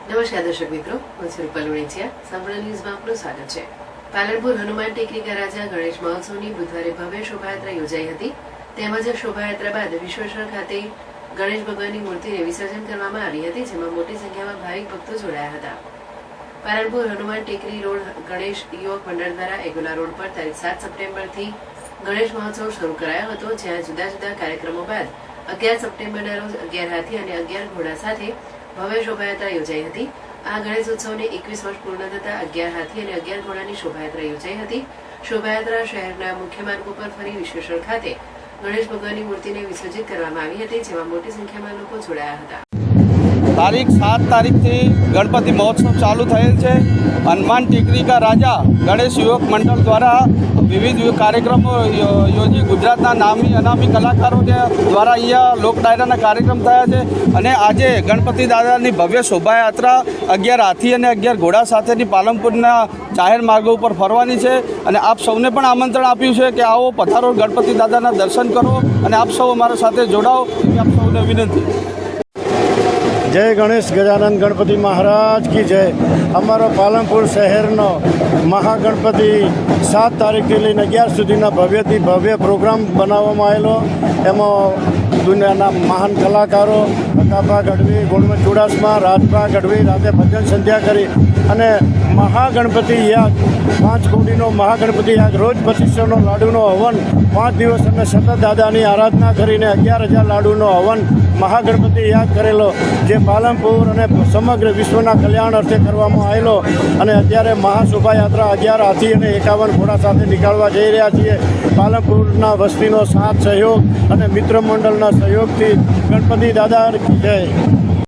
નમસ્કાર દર્શક મિત્રો, હું છું રૂપલ વણેચિયા. સંપૂર્ણ ન્યૂઝમાં આપનું સ્વાગત છે. પાલનપુર હનુમાન ટેકરી રાજા ગણેશ મહોત્સવની બુધવારે ભવ્ય શોભાયાત્રા યોજાઈ હતી. તેમજ શોભાયાત્રા બાદ વિશ્વેશ્વર ખાતે ગણેશ ભગવાનની મૂર્તિને વિસર્જન કરવામાં આવી હતી, જેમાં મોટી સંખ્યામાં ભાવિક ભક્તો જોડાયા હતા. પાલનપુર હનુમાન ટેકરી રોડ ગણેશ યુવક મંડળ દ્વારા એગોલા રોડ પર તારીખ 7 સપ્ટેમ્બરથી ગણેશ મહોત્સવ શરૂ કરાયો હતો, જ્યાં જુદા જુદા કાર્યક્રમો બાદ 11 સપ્ટેમ્બરના રોજ 11 હાથી અને 11 ઘોડા સાથે ભવ્ય શોભાયાત્રા યોજાઈ હતી. આ ગણેશ ઉત્સવને 21 વર્ષ પૂર્ણ થતા 11 હાથી અને 11 ઘોડાની શોભાયાત્રા યોજાઈ હતી. શોભાયાત્રા શહેરના મુખ્ય માર્ગો પર ફરી વિશ્વેશ્વર ખાતે ગણેશ ભગવાનની મૂર્તિને વિસર્જિત કરવામાં આવી હતી, જેમાં મોટી સંખ્યામાં લોકો જોડાયા હતા. તારીખ 7 તારીખથી ગણપતિ મહોત્સવ ચાલુ થયેલ છે. હનુમાન ટેકરી કા રાજા ગણેશ યુવક મંડળ દ્વારા વિવિધ કાર્યક્રમો યોજી ગુજરાતના નામી અનામી કલાકારો દ્વારા અહીંયા લોક ડાયરાના કાર્યક્રમ થયા છે. અને આજે ગણપતિ દાદાની ભવ્ય શોભાયાત્રા 11 હાથી અને 11 ઘોડા સાથેની પાલનપુરના જાહેર માર્ગો ઉપર ફરવાની છે. અને આપ સૌને પણ આમંત્રણ આપ્યું છે કે આવો પધારો, ગણપતિ દાદાના દર્શન કરો અને આપ સૌ અમારા સાથે જોડાઓ એવી આપ સૌને વિનંતી. જય ગણેશ ગજાનંદ ગણપતિ મહારાજ કી જય. અમારો પાલનપુર શહેરનો મહાગણપતિ 7 તારીખથી લઈને 11 સુધીના ભવ્યથી ભવ્ય પ્રોગ્રામ બનાવવામાં આવેલો. એમાં દુનિયાના મહાન કલાકારો કાકા ગઢવી, ગુણવંત ચુડાસમા, રાજભા ગઢવી રાતે ભજન સંધ્યા કરી અને મહાગણપતિ યાગ 5 કોટીનો મહાગણપતિ યાગ રોજ 2500નો લાડુનો હવન 5 દિવસ અમે સતત દાદાની આરાધના કરીને 11,000 લાડુનો હવન મહાગણપતિ યાગ કરેલો, જે પાલનપુર અને સમગ્ર વિશ્વના કલ્યાણ અર્થે કરવામાં આવેલો. અને અત્યારે મહાશોભાયાત્રા 11 હાથી અને 51 ઘોડા સાથે નીકાળવા જઈ રહ્યા છીએ. પાલનપુરના વસ્તીનો સાથ સહયોગ અને મિત્ર મંડળના સહયોગથી ગણપતિ દાદા જય.